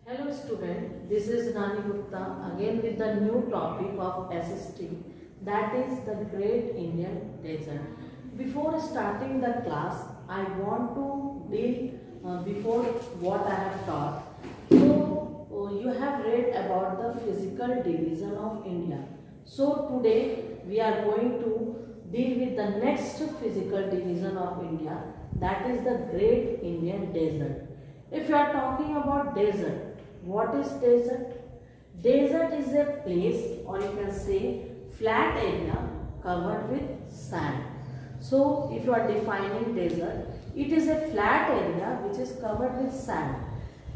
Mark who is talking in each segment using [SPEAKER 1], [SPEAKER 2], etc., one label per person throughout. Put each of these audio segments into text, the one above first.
[SPEAKER 1] Hello student, this is Rani Gupta again with the new topic of SST, that is the Great Indian Desert. Before starting the class, I want to deal before what I have taught. So you have read about the physical division of India. So today we are going to deal with the next physical division of India, that is the Great Indian Desert. If you are talking about desert, what is desert? Desert is a place, or you can say flat area covered with sand. So if you are defining desert, it is a flat area which is covered with sand.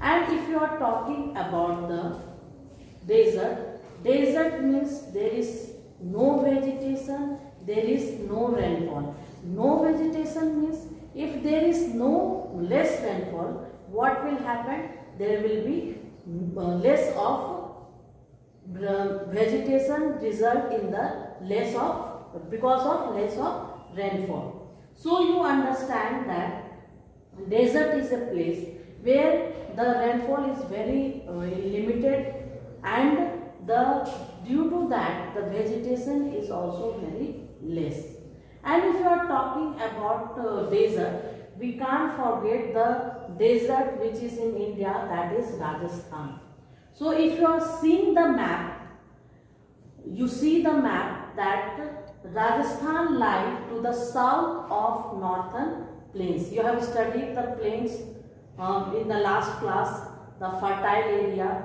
[SPEAKER 1] And if you are talking about the desert, desert means there is no vegetation, there is no rainfall. No vegetation means if there is no less rainfall, what will happen? There will be less of vegetation result in the less of because of less of rainfall. So you understand that desert is a place where the rainfall is very limited, and due to that the vegetation is also very less. And if you are talking about desert, we can't forget the desert which is in India, that is Rajasthan. So if you are seeing the map, you see the map that Rajasthan lies to the south of northern plains. You have studied the plains in the last class, the fertile area,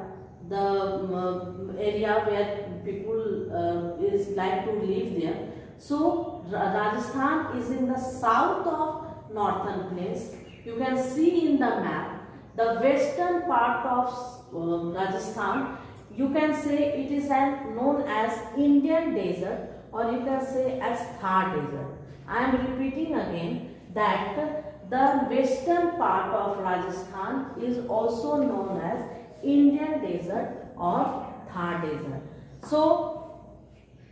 [SPEAKER 1] the area where people is like to live there. So Rajasthan is in the south of northern plains. You can see in the map the western part of Rajasthan. You can say it is known as Indian Desert, or you can say as Thar Desert. I am repeating again that the western part of Rajasthan is also known as Indian Desert or Thar Desert. So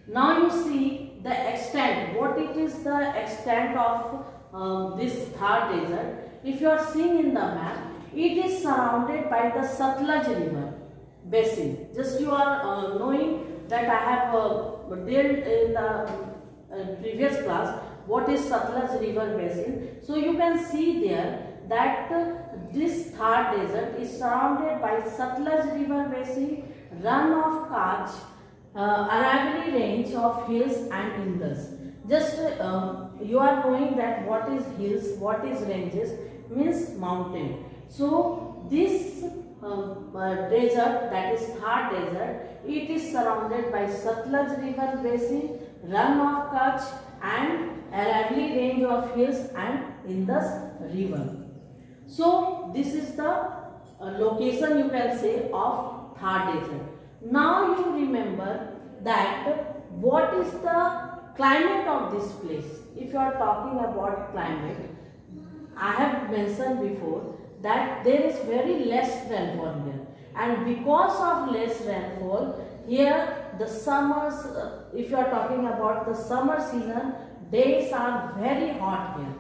[SPEAKER 1] now you see the extent, what it is the extent of this Thar Desert. If you are seeing in the map, it is surrounded by the Satluj River basin. Just you are knowing that I have dealt in the previous class what is Satluj River basin. So you can see there that this Thar Desert is surrounded by Satluj River basin, run of Kutch, Aravalli range of hills and Indus. Just you are knowing that what is hills, what is ranges, means mountain. So this desert, that is Thar Desert, it is surrounded by Satluj River basin, run of Kutch and Aravalli range of hills and Indus river. So this is the location, you can say, of Thar Desert. Now you remember that what is the climate of this place. If you are talking about climate, I have mentioned before that there is very less rainfall here, and because of less rainfall here, the summers, if you are talking about the summer season, days are very hot here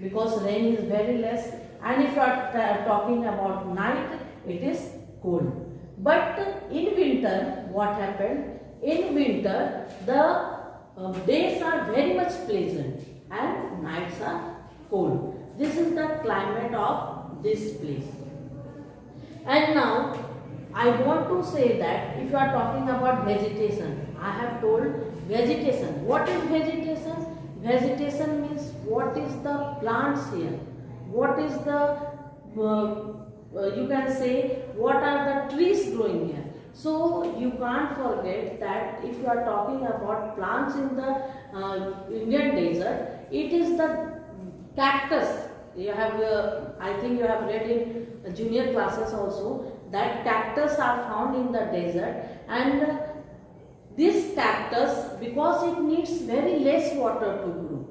[SPEAKER 1] because rain is very less, and if you are talking about night, it is cold. But in winter, what happened? In winter, the days are very much pleasant and nights are cold. This is the climate of this place. And now I want to say that if you are talking about vegetation, I have told vegetation. What is vegetation? Vegetation means what is the plants here, what is the you can say what are the trees growing here. So you can't forget that if you are talking about plants in the Indian desert, it is the cactus. You have, I think you have read in junior classes also that cactus are found in the desert, and this cactus, because it needs very less water to grow.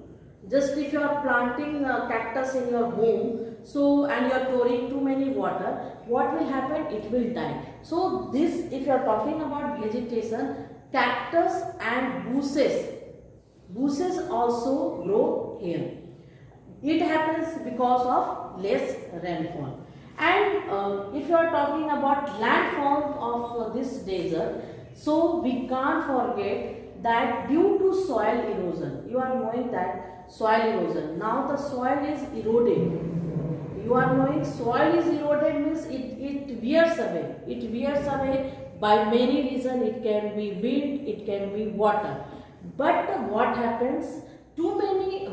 [SPEAKER 1] Just if you are planting cactus in your home, so and you are pouring too many water, what will happen? It will die. So this, if you are talking about vegetation, cactus and bushes also grow here. It happens because of less rainfall. And if you are talking about landforms of this desert, so we can't forget that due to soil erosion, you are knowing that soil erosion, now the soil is eroded. You are knowing soil is eroded means it wears away. It wears away by many reasons. It can be wind, it can be water. But what happens? Too many,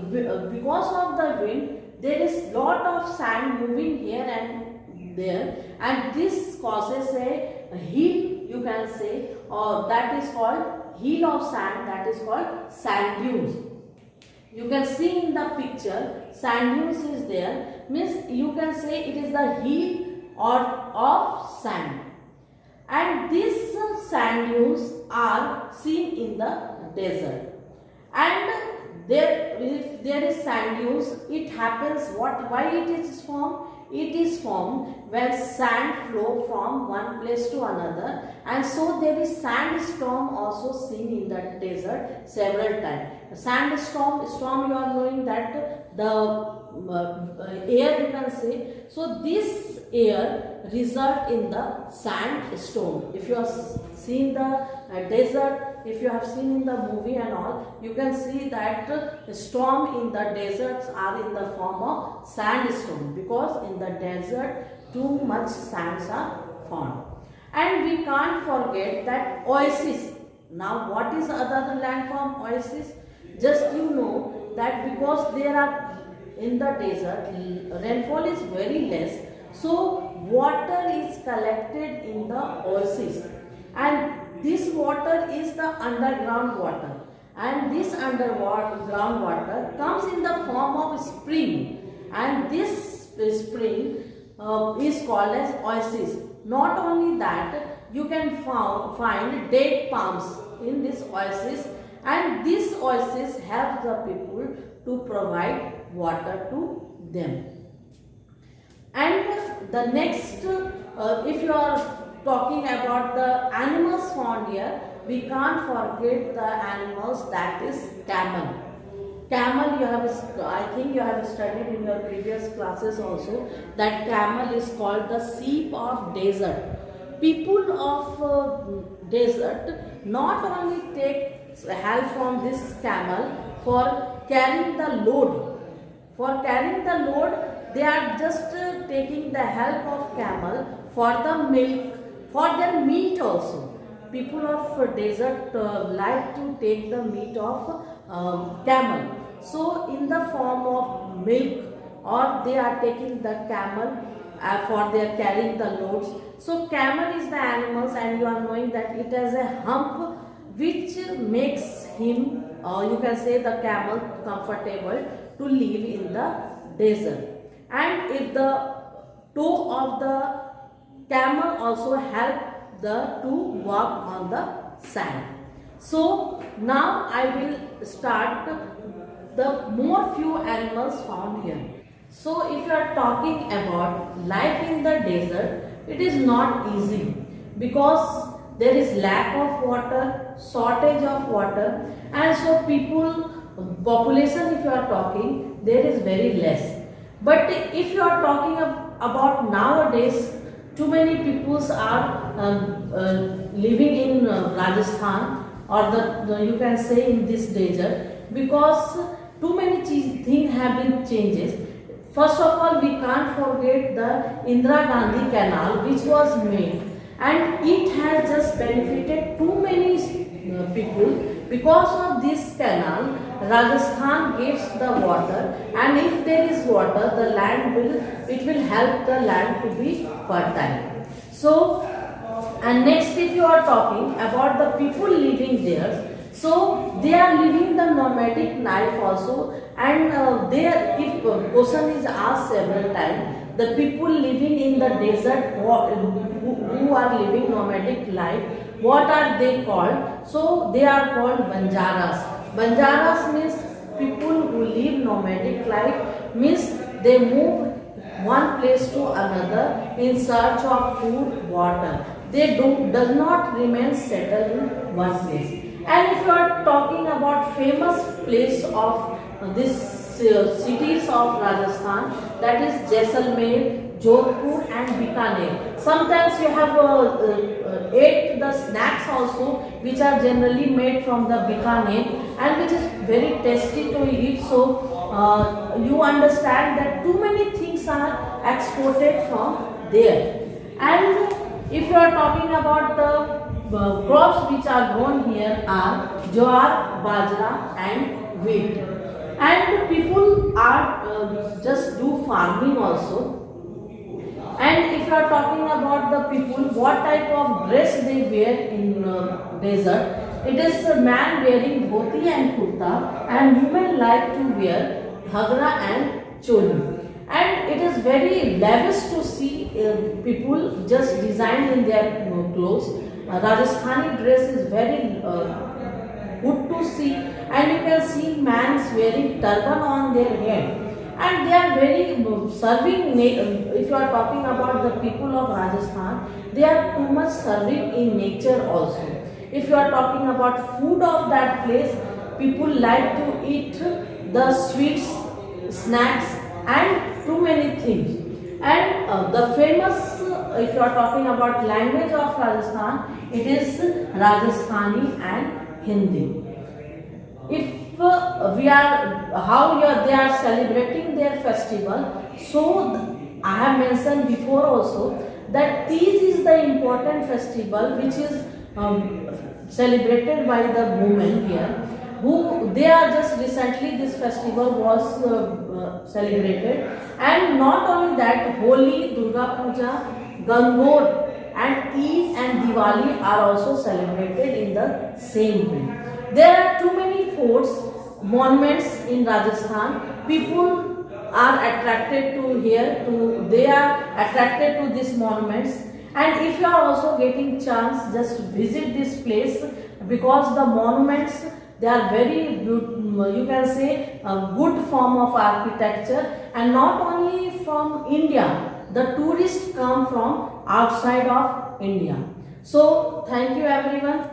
[SPEAKER 1] because of the wind, there is lot of sand moving here and there, and this causes a hill, you can say, or that is called hill of sand, that is called sand dunes. You can see in the picture, sand dunes is there, means you can say it is the hill or of sand. And these sand dunes are seen in the desert. And if there is sand dunes, it happens why it is formed? It is formed when sand flow from one place to another, and so there is sandstorm also seen in the desert several times. Sandstorm, you are knowing that the air, you can say, so this air result in the sandstorm. If you have seen the desert, if you have seen in the movie and all, you can see that storm in the deserts are in the form of sandstorm, because in the desert too much sands are found. And we can't forget that oasis. Now what is other landform oasis? Just you know that because there are in the desert, rainfall is very less, so water is collected in the oasis, and this water is the underground water, and this underground water comes in the form of spring, and this spring is called as oasis. Not only that, you can find date palms in this oasis, and this oasis helps the people to provide water to them. And the next, if you are talking about the animals found here, we can't forget the animals, that is camel. Camel, you have, I think you have studied in your previous classes also, that camel is called the sheep of desert. People of desert not only take help from this camel for carrying the load. For carrying the load, they are just taking the help of camel for the milk, for their meat also. People of desert like to take the meat of camel. So in the form of milk, or they are taking the camel for their carrying the loads. So camel is the animals, and you are knowing that it has a hump which makes him, you can say the camel, comfortable to live in the desert. And if the toe of the camel also help to walk on the sand. So now I will start the more few animals found here. So if you are talking about life in the desert, it is not easy, because there is lack of water, shortage of water, and so population, if you are talking, there is very less. But if you are talking about nowadays, too many peoples are living in Rajasthan, or you can say in this desert, because too many things have been changes. First of all, we can't forget the Indira Gandhi Canal, which was made, and it has just benefited too many people. Because of this canal, Rajasthan gets the water, and if there is water, the land will help the land to be fertile. So, and next, if you are talking about the people living there, so they are living the nomadic life also, and if question is asked several times, the people living in the desert who are living nomadic life, what are they called? So they are called Banjaras. Banjaras means people who live nomadic life, means they move one place to another in search of food, water. They does not remain settled in one place. And if you are talking about famous place of this cities of Rajasthan, that is Jaisalmer, Jodhpur and Bikaner. Sometimes you have ate the snacks also, which are generally made from the Bikaner and which is very tasty to eat. So you understand that too many things are exported from there. And if you are talking about the crops which are grown here are jowar, bajra and wheat. And people are just do farming also. And if you are talking about the people, what type of dress they wear in desert, it is a man wearing dhoti and kurta, and women like to wear ghagra and choli. And it is very lavish to see people just designed in their clothes. Rajasthani dress is very good to see, and you can see mans wearing turban on their head. And they are very serving. If you are talking about the people of Rajasthan, they are too much serving in nature also. If you are talking about food of that place, people like to eat the sweets, snacks, and too many things. And the famous, if you are talking about language of Rajasthan, it is Rajasthani and Hindi. If we are they are celebrating their festival, so I have mentioned before also that Teej is the important festival which is celebrated by the women here. Who they are just recently this festival was celebrated, and not only that, Holi, Durga Puja, Gangor, and Eid and Diwali are also celebrated in the same way. There are too many forts, monuments in Rajasthan. People are attracted to here. They are attracted to these monuments. And if you are also getting chance, just visit this place, because the monuments, they are very good, you can say a good form of architecture, and not only from India. The tourists come from outside of India. So thank you everyone.